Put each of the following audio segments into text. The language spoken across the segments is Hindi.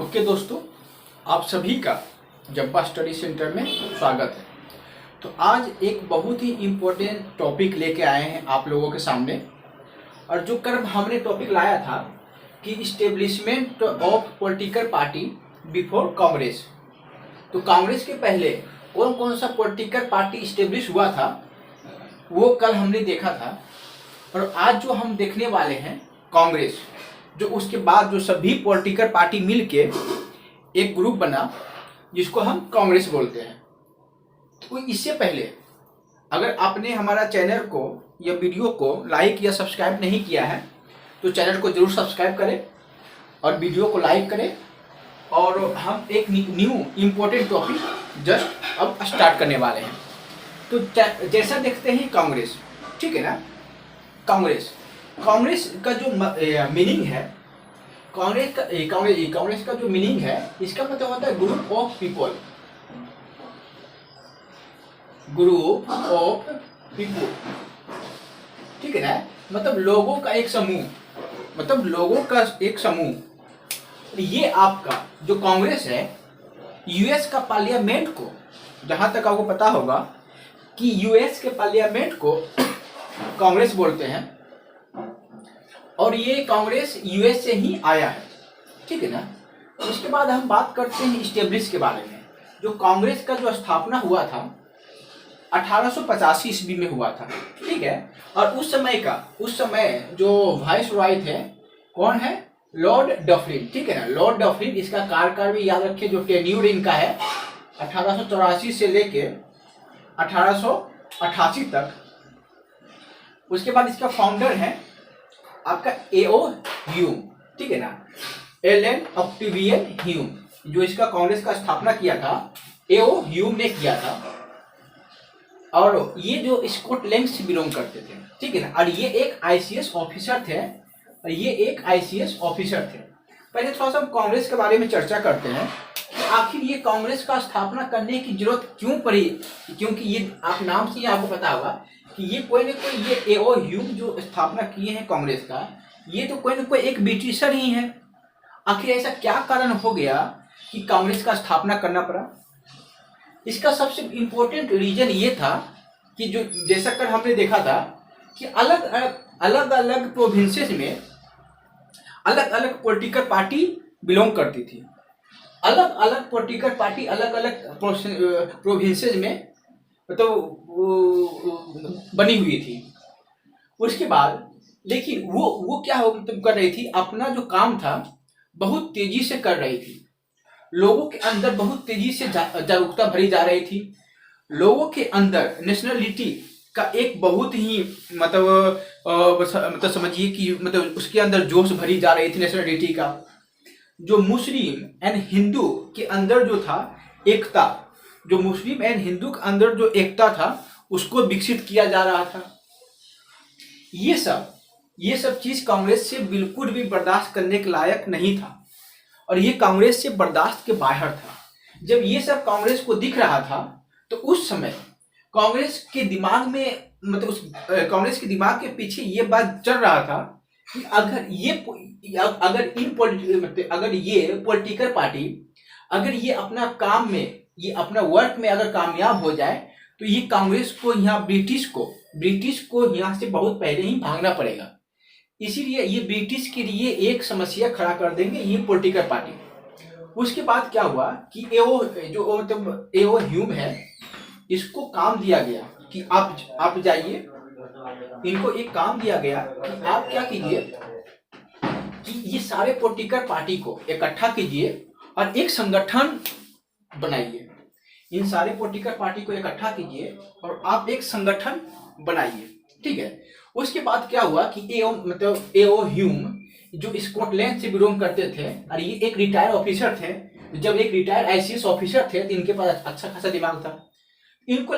ओके दोस्तों, आप सभी का जब्बा स्टडी सेंटर में स्वागत है। तो आज एक बहुत ही इम्पोर्टेंट टॉपिक लेके आए हैं आप लोगों के सामने। और जो कर्म हमने टॉपिक लाया था कि establishment of political party before Congress, तो कांग्रेस के पहले कौन कौन सा पॉलिटिकल पार्टी इस्टेब्लिश हुआ था वो कल हमने देखा था। और आज जो हम देखने वाले हैं कांग्रेस, जो उसके बाद जो सभी पॉलिटिकल पार्टी मिलके एक ग्रुप बना जिसको हम कांग्रेस बोलते हैं। तो इससे पहले अगर आपने हमारा चैनल को या वीडियो को लाइक या सब्सक्राइब नहीं किया है तो चैनल को जरूर सब्सक्राइब करें और वीडियो को लाइक करें। और हम एक न्यू इम्पोर्टेंट टॉपिक जस्ट अब स्टार्ट करने वाले हैं। तो जैसा देखते हैं कांग्रेस, ठीक है ना। कांग्रेस का जो मीनिंग है, कांग्रेस का जो मीनिंग है, इसका मतलब होता है group of people. Group of people, ठीक है ना, मतलब लोगों का एक समूह, मतलब लोगों का एक समूह। ये आपका जो कांग्रेस है, यूएस का पार्लियामेंट को, जहां तक आपको पता होगा कि यूएस के पार्लियामेंट को कांग्रेस बोलते हैं। और ये कांग्रेस यूएस से ही आया है, ठीक है ना। उसके बाद हम बात करते हैं इस्टेब्लिश के बारे में। जो कांग्रेस का जो स्थापना हुआ था 1885 ईस्वी में हुआ था, ठीक है। और उस समय जो वाइस रॉय थे, कौन है? लॉर्ड डफरिन, ठीक है ना। लॉर्ड डफरिन, इसका कार्यकाल भी याद रखिए, जो टेन्यूर इनका है 1884 से लेके 1888 तक। उसके बाद इसका फाउंडर है आपका एओ ह्यूम, ठीक है ना, एलन ऑक्टेवियन ह्यूम। जो इसका कांग्रेस का स्थापना किया था एओ ह्यूम ने किया था। और ये जो स्कॉटलैंड से बिलोंग करते थे, ठीक है ना। और ये एक आईसीएस ऑफिसर थे, पहले थोड़ा सा हम कांग्रेस के बारे में चर्चा करते हैं कि आखिर ये कांग्रेस का स्थापना करने की जरूरत क्यों पड़ी। क्योंकि ये आप नाम से ही आपको पता होगा कि ये कोई ना कोई, ये एओ ह्यूम जो स्थापना किए हैं कांग्रेस का, ये तो कोई ना कोई एक ब्रिटिशर ही है। आखिर ऐसा क्या कारण हो गया कि कांग्रेस का स्थापना करना पड़ा? इसका सबसे इम्पोर्टेंट रीजन ये था कि जो जैसा कर हमने देखा था कि अलग अलग प्रोविंसेस में अलग अलग पॉलिटिकल पार्टी बिलोंग करती थी। अलग अलग पॉलिटिकल पार्टी अलग अलग प्रोविंसेस में तो बनी हुई थी। उसके बाद लेकिन वो क्या कर रही थी, अपना जो काम था बहुत तेजी से कर रही थी। लोगों के अंदर बहुत तेजी से जागरूकता भरी जा रही थी। लोगों के अंदर नेशनलिटी का एक बहुत ही मतलब समझिए कि मतलब उसके अंदर जोश भरी जा रही थी नेशनलिटी का। जो मुस्लिम एंड हिंदू के अंदर जो था एकता, जो मुस्लिम एंड हिंदू के अंदर जो एकता था उसको विकसित किया जा रहा था। ये सब चीज कांग्रेस से बिल्कुल भी बर्दाश्त करने के लायक नहीं था और ये कांग्रेस से बर्दाश्त के बाहर था। जब ये सब कांग्रेस को दिख रहा था तो उस समय कांग्रेस के दिमाग में, मतलब कांग्रेस के दिमाग के पीछे ये बात चल रहा था कि अगर ये पॉलिटिकल पार्टी अगर ये अपना काम में, ये अपना वर्क में अगर कामयाब हो जाए तो ये कांग्रेस को यहाँ ब्रिटिश को यहाँ से बहुत पहले ही भागना पड़ेगा। इसीलिए ये ब्रिटिश के लिए एक समस्या खड़ा कर देंगे ये पॉलिटिकल पार्टी। उसके बाद क्या हुआ कि एओ ह्यूम है, इसको काम दिया गया कि आप जाइए, इनको एक काम दिया गया कि आप क्या कीजिए कि ये सारे पॉलिटिकल पार्टी को इकट्ठा कीजिए और एक संगठन बनाइए। इन सारे पॉलिटिकल पार्टी को इकट्ठा कीजिए और आप एक संगठन बनाइए, ठीक है। उसके बाद क्या हुआ कि एओ ह्यूम जो स्कॉटलैंड से बिलोंग करते थे और ये एक रिटायर ऑफिसर थे। जब एक रिटायर आईसीएस ऑफिसर थे तो इनके पास अच्छा खासा दिमाग था। इनको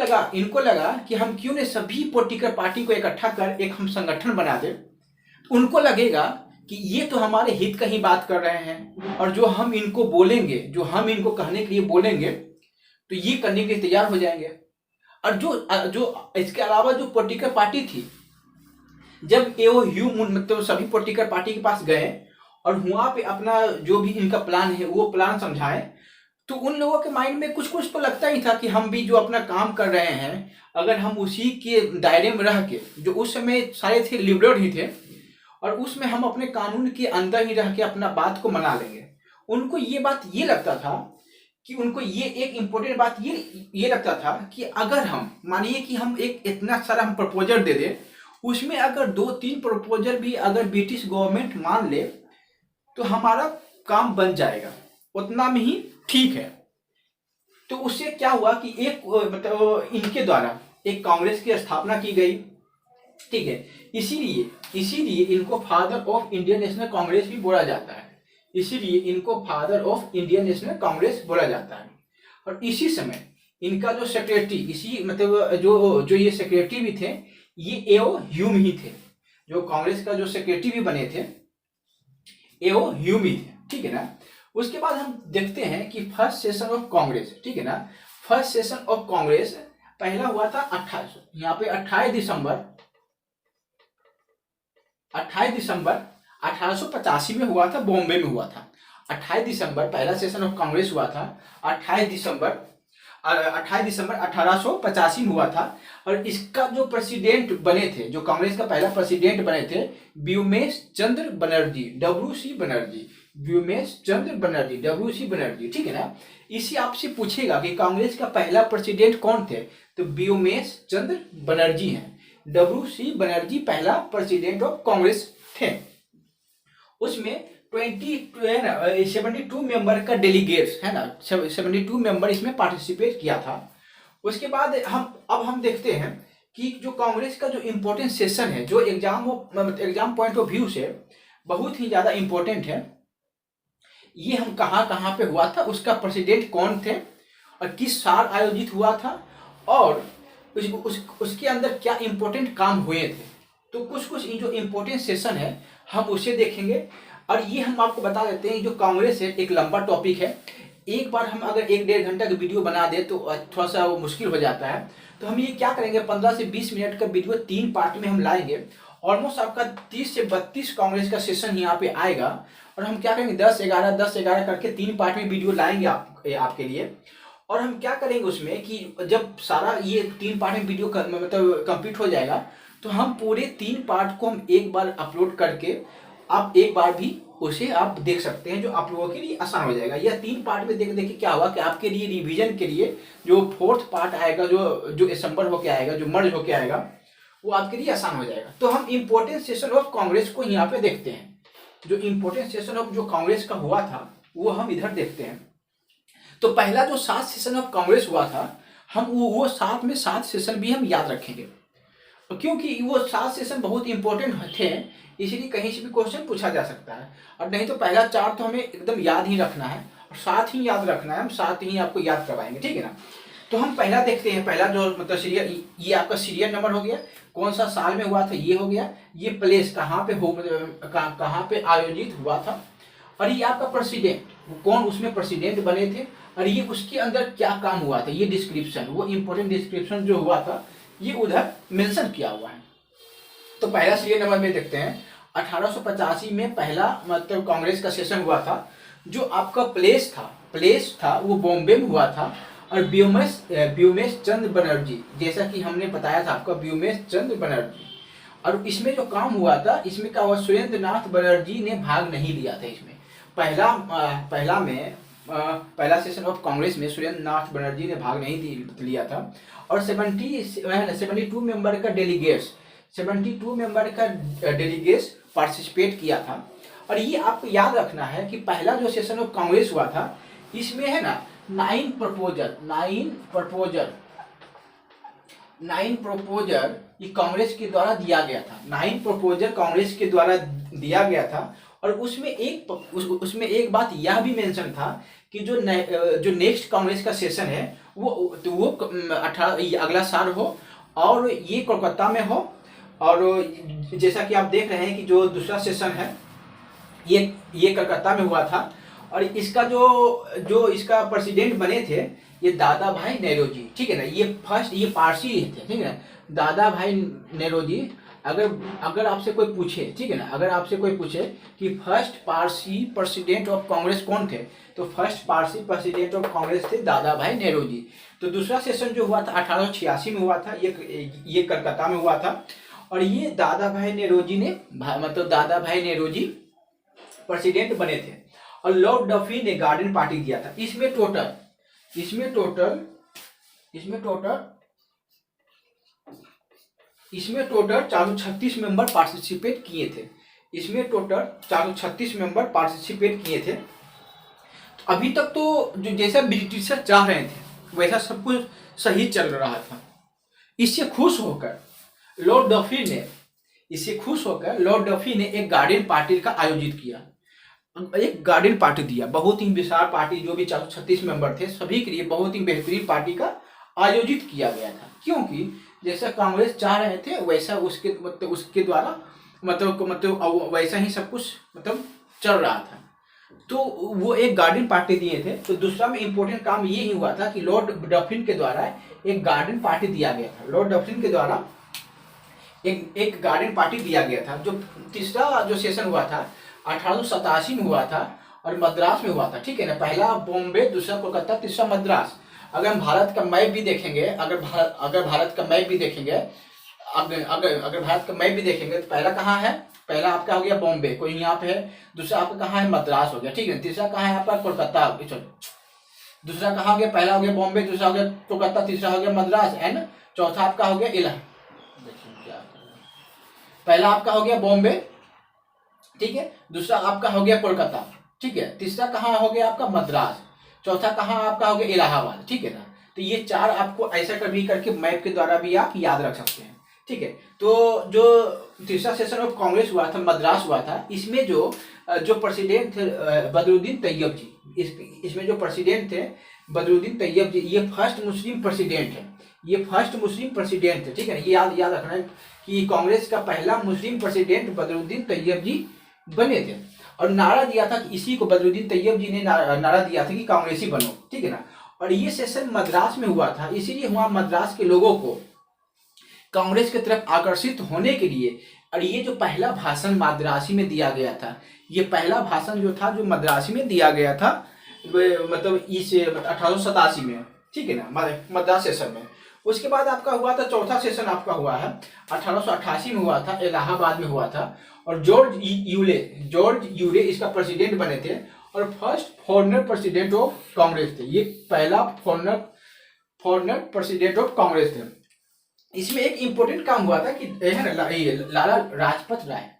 लगा कि हम क्यों ने सभी पॉलिटिकल पार्टी को इकट्ठा कर एक हम संगठन बना दे। उनको लगेगा कि ये तो हमारे हित का ही बात कर रहे हैं और जो हम इनको बोलेंगे, जो हम इनको कहने के लिए बोलेंगे तो ये करने के लिए तैयार हो जाएंगे। और जो इसके अलावा जो पॉलिटिकल पार्टी थी, जब एओ ह्यूम मतलब सभी पॉलिटिकल पार्टी के पास गए और वहाँ पे अपना जो भी इनका प्लान है वो प्लान समझाएं, तो उन लोगों के माइंड में कुछ कुछ तो लगता ही था कि हम भी जो अपना काम कर रहे हैं, अगर हम उसी के दायरे में रह के, जो उस समय सारे थे लिबरल ही थे, और उसमें हम अपने कानून के अंदर ही रह के अपना बात को मना लेंगे। उनको ये बात ये लगता था कि उनको ये एक इम्पोर्टेंट बात ये लगता था कि अगर हम मानिए कि हम एक इतना सारा हम प्रपोजल दे दें, उसमें अगर 2-3 प्रपोजल भी अगर ब्रिटिश गवर्नमेंट मान ले तो हमारा काम बन जाएगा, उतना में ही ठीक है। तो उससे क्या हुआ कि एक मतलब इनके द्वारा एक कांग्रेस की स्थापना की गई, ठीक है। इसीलिए इनको father of Indian national Congress भी बोला जाता है, इसीलिए इनको father of Indian national Congress बोला जाता है। और इसी समय इनका जो सेक्रेटरी, इसी मतलब जो ये सेक्रेटरी भी थे, ये एओ ह्यूम ही थे, जो कांग्रेस का जो सेक्रेटरी भी बने थे एओ ह्यूम ही थे, ठीक है ना। उसके बाद हम देखते हैं कि फर्स्ट सेशन ऑफ कांग्रेस, ठीक है ना, फर्स्ट सेशन ऑफ कांग्रेस पहला हुआ था 28 दिसंबर 1885 में हुआ था, बॉम्बे में हुआ था। 28 दिसंबर पहला सेशन ऑफ कांग्रेस हुआ था, 28 दिसंबर 1885 में हुआ था। और इसका जो प्रेसिडेंट बने थे, जो कांग्रेस का पहला प्रेसिडेंट बने थे, व्योमेश चंद्र बनर्जी, WC बनर्जी, व्योमेश चंद्र बनर्जी, WC बनर्जी, ठीक है ना। इसी आपसे पूछेगा कि कांग्रेस का पहला प्रेसिडेंट कौन थे, तो व्योमेश चंद्र बनर्जी हैं। WC बनर्जी पहला प्रेसिडेंट ऑफ कांग्रेस थे। उसमें 72 मेंबर का डेलीगेट्स है ना, 72 मेंबर इसमें पार्टिसिपेट किया था। उसके बाद हम देखते हैं कि जो कांग्रेस का जो इम्पोर्टेंट सेशन है, जो एग्जाम पॉइंट ऑफ व्यू से बहुत ही ज़्यादा इम्पोर्टेंट है, ये हम कहाँ पे हुआ था, उसका प्रेसिडेंट कौन थे और किस साल आयोजित हुआ था, और उसके अंदर क्या इम्पोर्टेंट काम हुए थे। तो कुछ जो इम्पोर्टेंट सेशन है हम उसे देखेंगे। और ये हम आपको बता देते हैं, जो कांग्रेस है एक लंबा टॉपिक है, एक बार हम अगर 1-1.5 घंटा का वीडियो बना दे तो थोड़ा सा वो मुश्किल हो जाता है। तो हम ये क्या करेंगे, 15 से 20 मिनट का वीडियो 3 पार्ट में हम लाएंगे। ऑलमोस्ट आपका 30 से 32 कांग्रेस का सेशन यहाँ पे आएगा, और हम क्या करेंगे 10-11 करके 3 पार्ट में वीडियो लाएंगे आपके लिए। और हम क्या करेंगे उसमें कि जब सारा ये 3 पार्ट में वीडियो मतलब कंप्लीट हो जाएगा, तो हम पूरे 3 पार्ट को हम एक बार अपलोड करके आप एक बार भी उसे आप देख सकते हैं, जो आप लोगों के लिए आसान हो जाएगा। या 3 पार्ट में देख के क्या हुआ कि आपके लिए रिवीजन के लिए जो 4th पार्ट आएगा, जो असेंबल होके आएगा, जो मर्ज होके आएगा, वो आपके लिए आसान हो जाएगा। तो हम इम्पोर्टेंट सेशन ऑफ कांग्रेस को यहाँ पे देखते हैं। जो इम्पोर्टेंट सेशन ऑफ जो कांग्रेस का हुआ था वो हम इधर देखते हैं। तो पहला जो 7 सेशन ऑफ कांग्रेस हुआ था, हम वो 7 सेशन भी हम याद रखेंगे, क्योंकि वो 7 सेशन बहुत इंपॉर्टेंट थे, इसीलिए कहीं से भी क्वेश्चन पूछा जा सकता है। और नहीं तो पहला 4 तो हमें एकदम याद ही रखना है, और 7 ही याद रखना है, हम 7 ही आपको याद करवाएंगे, ठीक है ना। तो हम पहला देखते हैं, पहला जो मतलब सीरियल, ये आपका सीरियल नंबर हो गया, कौन सा साल में हुआ था ये हो गया, ये प्लेस कहाँ पे आयोजित हुआ था, और ये आपका प्रेसिडेंट कौन उसमें प्रेसिडेंट बने थे, और ये उसके अंदर क्या काम हुआ था, ये डिस्क्रिप्शन, वो इम्पोर्टेंट डिस्क्रिप्शन जो हुआ था ये उधर मेंशन किया हुआ है। तो पहला सीरियल नंबर में देखते हैं, 1885 में पहला मतलब कांग्रेस का सेशन हुआ था। जो आपका प्लेस था वो बॉम्बे में हुआ था, और व्योमेश चंद्र बनर्जी, जैसा कि हमने बताया था आपका, व्योमेश चंद्र बनर्जी। और इसमें जो काम हुआ था, इसमें क्या हुआ, सुरेंद्रनाथ बनर्जी ने भाग नहीं लिया था इसमें। पहला सेशन ऑफ कांग्रेस में सुरेंद्रनाथ बनर्जी ने भाग नहीं लिया था। और 72 मेंबर का डेलीगेट्स पार्टिसिपेट किया था। और ये आपको याद रखना है कि पहला जो सेशन ऑफ कांग्रेस हुआ था, इसमें है ना 9 प्रपोजल ये कांग्रेस के द्वारा दिया गया था। 9 प्रपोजल कांग्रेस के द्वारा दिया गया था। और उसमें एक बात यह भी मेंशन था कि जो नेक्स्ट कांग्रेस का सेशन है वो 18 अगला साल हो, और ये कोलकाता में हो। और जैसा कि आप देख रहे हैं कि जो दूसरा सेशन है ये कलकत्ता में हुआ था। और इसका जो इसका प्रेसिडेंट बने थे ये दादा भाई नेरोजी, ठीक है ना। ये पारसी थे, ठीक है ना, दादा भाई नेरोजी। अगर अगर आपसे कोई पूछे, ठीक है ना, अगर आपसे कोई पूछे कि first Parsi president of Congress कौन थे, तो first Parsi president of Congress थे दादा भाई नेहरू। तो दूसरा सेशन जो हुआ था 1886 में हुआ था, ये कलकत्ता में हुआ था। और ये दादा भाई नेहरू ने मतलब दादा भाई नेहरू प्रेसिडेंट बने थे। और लॉर्ड डफी ने गार्डन पार्टी दिया था। इसमें टोटल इसमें टोटल 436 मेंबर पार्टिसिपेट किए थे। इसमें टोटल 436 मेंबर पार्टिसिपेट किए थे। तो अभी तक तो जो जैसा ब्रिटिशर चाह रहे थे वैसा सब कुछ सही चल रहा था। इससे खुश होकर लॉर्ड डफी ने एक गार्डन पार्टी का आयोजित किया, एक गार्डन पार्टी दिया। बहुत ही विशाल पार्टी, जो भी 436 मेंबर थे सभी के लिए बहुत ही बेहतरीन पार्टी का आयोजित किया गया था। क्योंकि जैसा कांग्रेस चाह रहे थे वैसा उसके द्वारा मतलब वैसा ही सब कुछ मतलब चल रहा था। तो वो एक गार्डन पार्टी दिए थे। तो दूसरा में इम्पोर्टेंट काम ये ही हुआ था कि लॉर्ड डफिन के द्वारा एक गार्डन पार्टी दिया गया था। लॉर्ड डफिन के द्वारा एक गार्डन पार्टी दिया गया था। जो तीसरा जो सेशन हुआ था 1887 में हुआ था और मद्रास में हुआ था, ठीक है ना। पहला बॉम्बे, दूसरा कोलकाता, तीसरा मद्रास। अगर हम भारत का मैप भी देखेंगे, अगर भारत का मैप भी देखेंगे तो पहला कहाँ है? पहला आपका हो गया बॉम्बे, कोई यहाँ पे है। दूसरा आपका कहाँ है? मद्रास हो गया, ठीक है। तीसरा कहाँ है आपका? कोलकाता। दूसरा कहाँ हो गया? पहला हो गया बॉम्बे, दूसरा हो गया कोलकाता, तीसरा हो गया मद्रास, एंड चौथा आपका हो गया इलाहाबाद। पहला आपका हो गया बॉम्बे, ठीक है। दूसरा आपका हो गया कोलकाता, ठीक है। तीसरा कहाँ हो गया आपका? मद्रास। चौथा कहाँ आपका हो गया? इलाहाबाद, ठीक है ना। तो ये चार आपको ऐसा कभी करके मैप के द्वारा भी आप याद रख सकते हैं, ठीक है। तो जो तीसरा सेशन ऑफ कांग्रेस हुआ था, मद्रास हुआ था, इसमें जो प्रेसिडेंट थे बदरुद्दीन तैयब जी, इसमें जो प्रेसिडेंट थे बदरुद्दीन तैयब जी, ये फर्स्ट मुस्लिम प्रेसिडेंट है, ठीक है ना। ये याद रखना है कि कांग्रेस का पहला मुस्लिम प्रेसिडेंट बदरुद्दीन तैयब जी बने थे। और नारा दिया था कि इसी को बदरुद्दीन तैयब जी ने नारा दिया था कि कांग्रेसी बनो, ठीक है ना। और ये सेशन मद्रास में हुआ था, इसीलिए वहां मद्रास के लोगों को कांग्रेस की तरफ आकर्षित होने के लिए। और ये जो पहला भाषण मद्रासी में दिया गया था, ये पहला भाषण जो था जो मद्रासी में दिया गया था, मतलब इस 1887 में, ठीक है ना, मद्रास सेशन में। उसके बाद आपका हुआ था चौथा सेशन आपका हुआ है 1888 में हुआ था, इलाहाबाद में हुआ था। और जॉर्ज यूले इसका प्रेसिडेंट बने थे और first foreigner president of Congress थे। ये पहला फॉरेनर प्रेसिडेंट ऑफ कांग्रेस थे। इसमें एक इंपॉर्टेंट काम हुआ था कि Lala Lajpat Rai,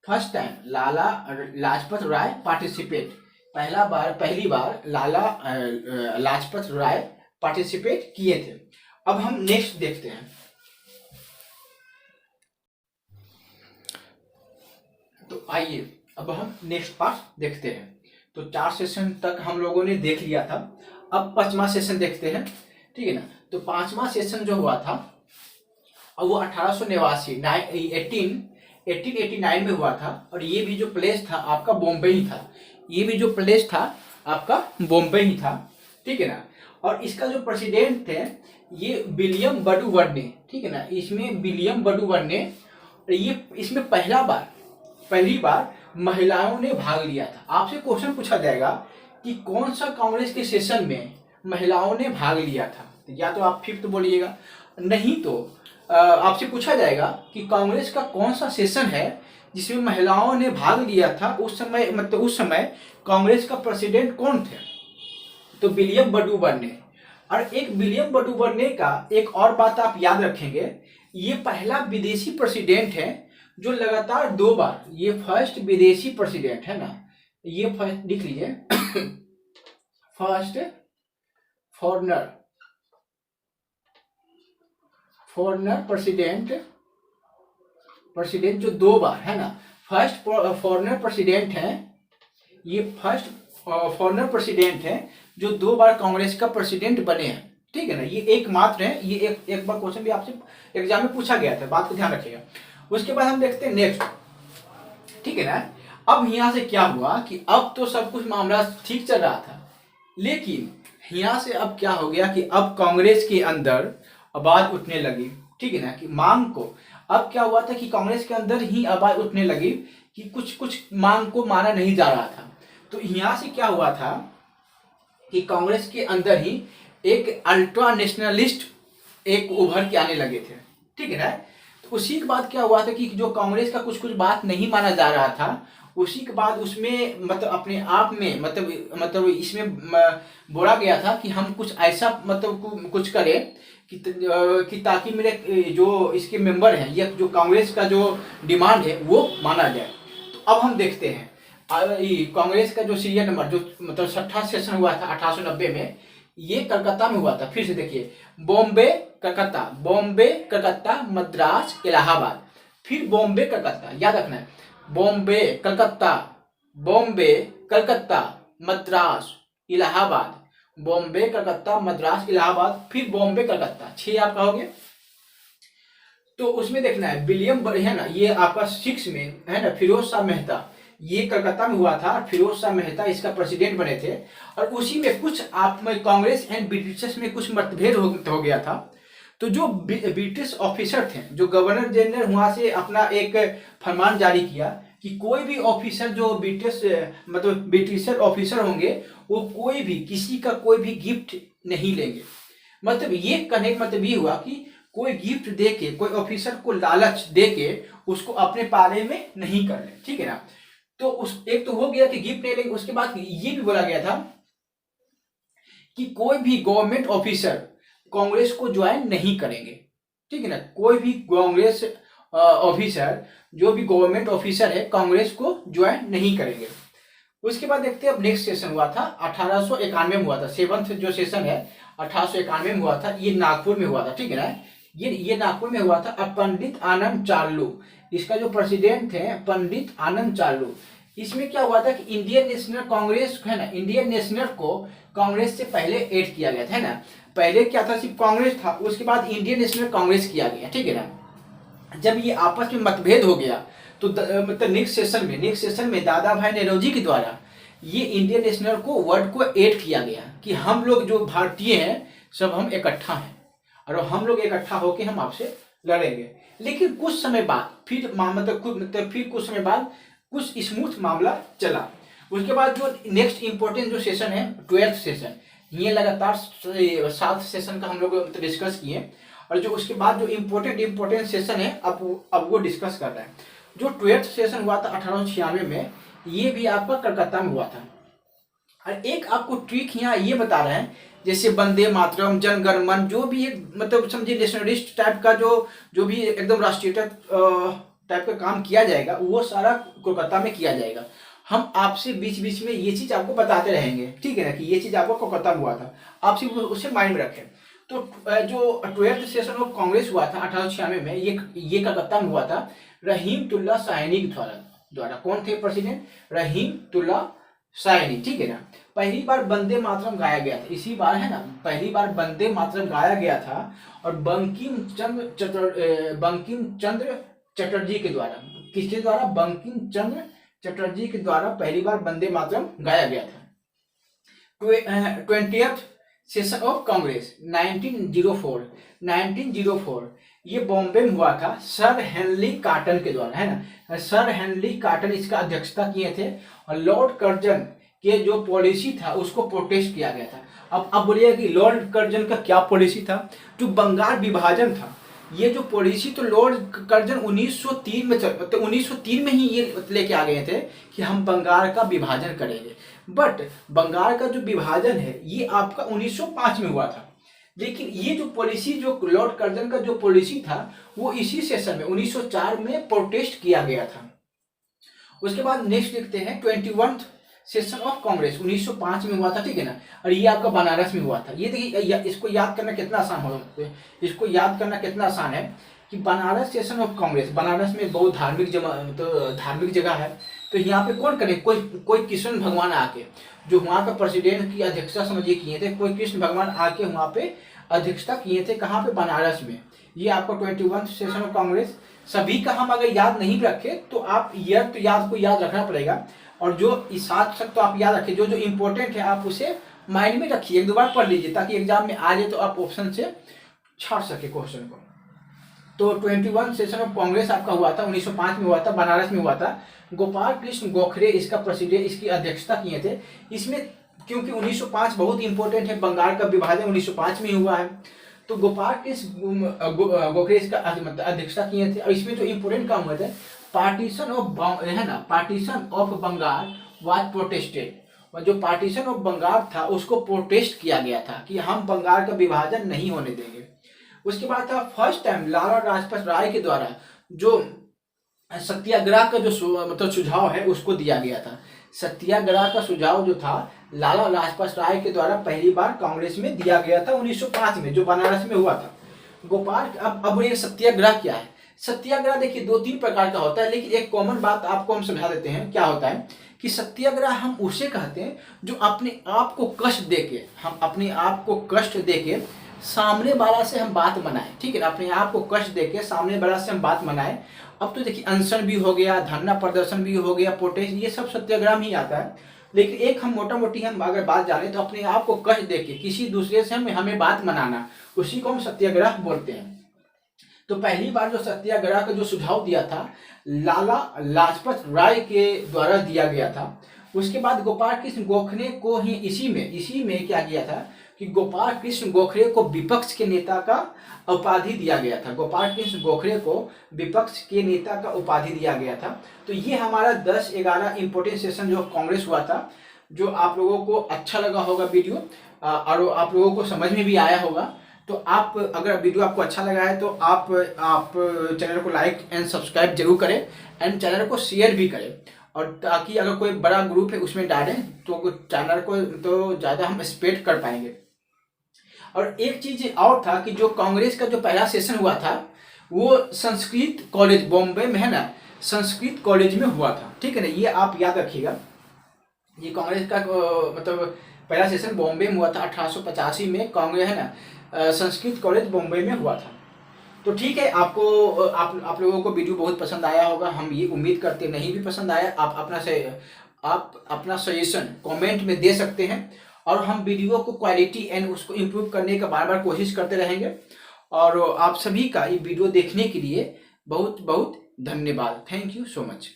first time Lala Lajpat Rai participate, पहली बार लाला लाजपत राय पार्टिसिपेट किए थे। अब हम नेक्स्ट देखते हैं। तो आइए अब हम नेक्स्ट पार्ट देखते हैं। तो 4 सेशन तक हम लोगों ने देख लिया था। अब 5वां सेशन देखते हैं, ठीक है ना। तो 5वां सेशन जो हुआ था और वो 1889 में हुआ था। और ये भी जो प्लेस था आपका बॉम्बे ही था, ठीक है ना। और इसका जो प्रेसिडेंट थे ये विलियम बडूवर ने, ठीक है ना। इसमें विलियम बडूवर ने, ये इसमें पहली बार महिलाओं ने भाग लिया था। आपसे क्वेश्चन पूछा जाएगा कि कौन सा कांग्रेस के सेशन में महिलाओं ने भाग लिया था, तो या तो आप 5th बोलिएगा, नहीं तो आपसे पूछा जाएगा कि कांग्रेस का कौन सा सेशन है जिसमें महिलाओं ने भाग लिया था। उस समय कांग्रेस का प्रेसिडेंट कौन थे, तो विलियम बडूवर ने। और एक विलियम बडूवर ने का एक और बात आप याद रखेंगे, ये पहला विदेशी प्रेसिडेंट है जो लगातार 2 बार, ये फर्स्ट विदेशी प्रेसिडेंट है ना, ये फर्स्ट लिख लीजिए फर्स्ट फॉरेनर प्रेसिडेंट जो 2 बार है ना, फर्स्ट फॉरेनर प्रेसिडेंट है, ये फर्स्ट फॉरेनर प्रेसिडेंट है जो 2 बार कांग्रेस का प्रेसिडेंट बने हैं, ठीक है ना। ये एकमात्र है। ये एक बार क्वेश्चन भी आपसे एग्जाम में पूछा गया था, बात को ध्यान रखिएगा। उसके बाद हम देखते हैं नेक्स्ट, ठीक है ना। अब यहाँ से क्या हुआ कि अब तो सब कुछ मामला ठीक चल रहा था, लेकिन यहाँ से अब क्या हो गया कि अब कांग्रेस के अंदर आवाज उठने लगी, ठीक है ना, कि मांग को अब क्या हुआ था कि कांग्रेस के अंदर ही आवाज उठने लगी कि कुछ कुछ मांग को माना नहीं जा रहा था। तो यहाँ से क्या हुआ था कि कांग्रेस के अंदर ही एक अल्ट्रा नेशनलिस्ट एक उभर के आने लगे थे, ठीक है ना। तो उसी के बाद क्या हुआ था कि जो कांग्रेस का कुछ कुछ बात नहीं माना जा रहा था, उसी के बाद उसमें मतलब अपने आप में मतलब इसमें बोला गया था कि हम कुछ ऐसा मतलब कुछ करें कि ताकि मेरे जो इसके मेंबर हैं या जो कांग्रेस का जो डिमांड है वो माना जाए। तो अब हम देखते हैं कांग्रेस का जो सीरियल नंबर जो मतलब 6ठा सेशन हुआ था 1890 में, ये कलकत्ता में हुआ था। फिर से देखिए, बॉम्बे कलकत्ता मद्रास इलाहाबाद, फिर बॉम्बे कलकत्ता, याद रखना है, बॉम्बे कलकत्ता मद्रास इलाहाबाद, बॉम्बे कलकत्ता मद्रास इलाहाबाद, फिर बॉम्बे कलकत्ता, 6 आप कहोगे। तो उसमें देखना है विलियम है ना, ये आपका 6 में है ना, फिरोज शाह मेहता, ये कलकत्ता में हुआ था, फिरोज शाह मेहता इसका प्रेसिडेंट बने थे। और उसी में कुछ आप में कांग्रेस एंड ब्रिटिशर्स में कुछ मतभेद हो गया था। तो जो ब्रिटिश ऑफिसर थे, जो गवर्नर जनरल वहां से अपना एक फरमान जारी किया कि कोई भी ऑफिसर जो ब्रिटिशर ऑफिसर होंगे वो कोई भी किसी का कोई भी गिफ्ट नहीं लेंगे। मतलब ये कहने का मतलब ये हुआ कि कोई गिफ्ट दे के, कोई ऑफिसर को लालच दे के उसको अपने पाले में नहीं कर ले, ठीक है ना। तो उस एक तो हो गया कि गिफ्ट नहीं लेंगे। उसके बाद ये भी बोला गया था कि कोई भी गवर्नमेंट ऑफिसर कांग्रेस को ज्वाइन नहीं करेंगे, ठीक है ना। कोई भी कांग्रेस ऑफिसर जो भी गवर्नमेंट ऑफिसर है कांग्रेस को ज्वाइन नहीं करेंगे। उसके बाद देखते हैं अब नेक्स्ट सेशन हुआ था 1891 में हुआ था। 7th जो सेशन है 1891 में हुआ था, ये नागपुर में हुआ था, ठीक है ना। ये नागपुर में हुआ था। अब पंडित आनंद चार्लू इसका जो प्रेसिडेंट थे, पंडित आनंद चार्लू। इसमें क्या हुआ था कि इंडियन नेशनल कांग्रेस है ना, इंडियन नेशनल को कांग्रेस से पहले ऐड किया गया था, है ना। पहले क्या था, सिर्फ कांग्रेस था, उसके बाद इंडियन नेशनल कांग्रेस किया गया, ठीक है ना। जब ये आपस में मतभेद हो गया तो मतलब नेक्स्ट सेशन में दादा भाई नौरोजी के द्वारा ये इंडियन नेशनल को वर्ड को ऐड किया गया कि हम लोग जो भारतीय हैं सब हम इकट्ठा हैं और हम लोग इकट्ठा होकर हम आपसे लड़ेंगे। लेकिन कुछ समय बाद फिर फिर कुछ समय बाद कुछ स्मूथ मामला चला। उसके बाद जो नेक्स्ट इंपॉर्टेंट जो सेशन है 12th सेशन, ये लगातार 7 सेशन का हम लोग डिस्कस किए। और जो उसके बाद जो इम्पोर्टेंट सेशन है अब वो डिस्कस कर रहे हैं। जो 12th सेशन हुआ था 1896 में, ये भी आपका कलकत्ता में हुआ था। और एक आपको ट्रिक यहाँ ये बता रहे हैं, जैसे वंदे मातरम, जन गण मन, जो भी मतलब समझिए नेशनलिस्ट टाइप का जो भी एकदम राष्ट्रीय टाइप का काम किया जाएगा वो सारा कोलकाता में किया जाएगा। हम आपसे बीच बीच में ये चीज आपको बताते रहेंगे, ठीक है ना, कि ये चीज आपको कोलकाता में हुआ था, आप सिर्फ उसे माइंड में रखें। तो जो 12th सेशन ऑफ कांग्रेस हुआ था 1896 में, ये कलकत्ता में हुआ था रहीमतुल्ला साहनी द्वारा। कौन थे प्रेसिडेंट? रहीमतुल्ला साहनी, ठीक है ना। पहली बार वंदे मातरम गाया गया था, इसी बार है ना, पहली बार वंदे मातरम गाया गया था। और बंकिम चंद्र चटर्जी के द्वारा, किसके द्वारा? बंकिम चंद्र चटर्जी के द्वारा पहली बार वंदे मातरम गाया गया था। 20th सेशन ऑफ कांग्रेस 1904 ये बॉम्बे में हुआ था सर हेनरी कॉटन के द्वारा, है ना। सर हेनरी कॉटन इसका अध्यक्षता किए थे। और लॉर्ड कर्जन के जो पॉलिसी था उसको प्रोटेस्ट किया गया था। अब बोलिए कि लॉर्ड कर्जन का क्या पॉलिसी था? जो बंगाल विभाजन था, ये जो पॉलिसी तो लॉर्ड कर्जन 1903 में तो 1903 में ही ये लेके आ गए थे कि हम बंगाल का विभाजन करेंगे। बट बंगाल का जो विभाजन है ये आपका 1905 में हुआ था। लेकिन ये जो पॉलिसी, जो लॉर्ड कर्जन का जो पॉलिसी था वो इसी सेशन में 1904 में प्रोटेस्ट किया गया था। उसके बाद नेक्स्ट देखते हैं 21th सेशन ऑफ कांग्रेस 1905 में हुआ था, ठीक है ना। और ये आपका बनारस में हुआ था। ये देखिए इसको याद करना कितना आसान हो, इसको याद करना कितना आसान है कि बनारस सेशन ऑफ कांग्रेस, बनारस में बहुत धार्मिक जगह है। तो यहाँ पे कौन करे? कोई कृष्ण भगवान आके, जो वहाँ का प्रेसिडेंट की अध्यक्षता समझिए किए थे, कोई कृष्ण भगवान आके वहाँ पे अध्यक्षता किए थे। कहाँ पे? बनारस में। ये आपका 21st सेशन ऑफ कांग्रेस। सभी का हम अगर याद नहीं रखे तो आप ईयर तो याद रखना पड़ेगा। और जो इस 7 तक तो आप याद रखिए, जो इम्पोर्टेंट है आप उसे माइंड में रखिए, 1-2 बार पढ़ लीजिए ताकि एग्जाम में आ जाए तो आप ऑप्शन से छाड़ सके क्वेश्चन को। तो 21 सेशन ऑफ कांग्रेस आपका हुआ था, 1905 में हुआ था, बनारस में हुआ था। गोपाल कृष्ण गोखले इसका प्रेसिडेंट, इसकी अध्यक्षता किए थे। इसमें क्योंकि 1905 बहुत इंपॉर्टेंट है, बंगाल का विभाजन 1905 में हुआ है, तो गोपाल कृष्ण गोखले इसका अध्यक्षता किए थे। और इसमें जो इंपॉर्टेंट काम हुए थे, पार्टीशन ऑफ है ना, partition of Bengal was protested, और जो पार्टीशन ऑफ बंगाल था उसको प्रोटेस्ट किया गया था कि हम बंगाल का विभाजन नहीं होने देंगे। उसके बाद था फर्स्ट टाइम लाला लाजपत राय के द्वारा जो सत्याग्रह का जो मतलब सुझाव है उसको दिया गया था। सत्याग्रह का सुझाव जो था लाला लाजपत राय के द्वारा पहली बार कांग्रेस में दिया गया था 1905 में, जो बनारस में हुआ था। गोपाल अब ये सत्याग्रह क्या है? सत्याग्रह देखिए 2-3 प्रकार का होता है, लेकिन एक कॉमन बात आपको हम समझा देते हैं। क्या होता है कि सत्याग्रह हम उसे कहते हैं जो अपने आप को कष्ट देके, हम अपने आप को कष्ट देके सामने वाला से हम बात मनाएं, ठीक है ना, अपने आप को कष्ट देके सामने वाला से हम बात मनाएं। अब तो देखिए अनशन भी हो गया, धरना प्रदर्शन भी हो गया, प्रोटेस्ट, ये सब सत्याग्रह में ही आता है। लेकिन एक हम मोटा मोटी हम अगर बात जाने तो अपने आप को कष्ट देके किसी दूसरे से हमें बात मनाना, उसी को हम सत्याग्रह बोलते हैं। तो पहली बार जो सत्याग्रह का जो सुझाव दिया था लाला लाजपत राय के द्वारा दिया गया था। उसके बाद गोपाल कृष्ण गोखले को ही इसी में क्या किया था कि गोपाल कृष्ण गोखले को विपक्ष के नेता का उपाधि दिया गया था। गोपाल कृष्ण गोखले को विपक्ष के नेता का उपाधि दिया गया था। तो ये हमारा 10-11 इंपोर्टेंट सेशन जो कांग्रेस हुआ था, जो आप लोगों को अच्छा लगा होगा वीडियो, और आप लोगों को समझ में भी आया होगा। तो आप अगर वीडियो आपको अच्छा लगा है तो आप चैनल को लाइक एंड सब्सक्राइब जरूर करें, एंड चैनल को शेयर भी करें, और ताकि अगर कोई बड़ा ग्रुप है उसमें डालें तो चैनल को तो ज़्यादा हम स्प्रेड कर पाएंगे। और एक चीज़ और था कि जो कांग्रेस का जो पहला सेशन हुआ था वो संस्कृत कॉलेज बॉम्बे में है ना, संस्कृत कॉलेज में हुआ था, ठीक है ना, ये आप याद रखिएगा। ये कांग्रेस का मतलब पहला सेशन बॉम्बे में हुआ था 1885 में, कांग्रेस है ना संस्कृत कॉलेज बॉम्बे में हुआ था। तो ठीक है, आपको आप लोगों को वीडियो बहुत पसंद आया होगा, हम ये उम्मीद करते। नहीं भी पसंद आया आप अपना सजेशन कमेंट में दे सकते हैं, और हम वीडियो को क्वालिटी एंड उसको इम्प्रूव करने का बार बार कोशिश करते रहेंगे। और आप सभी का ये वीडियो देखने के लिए बहुत बहुत धन्यवाद। Thank you so much.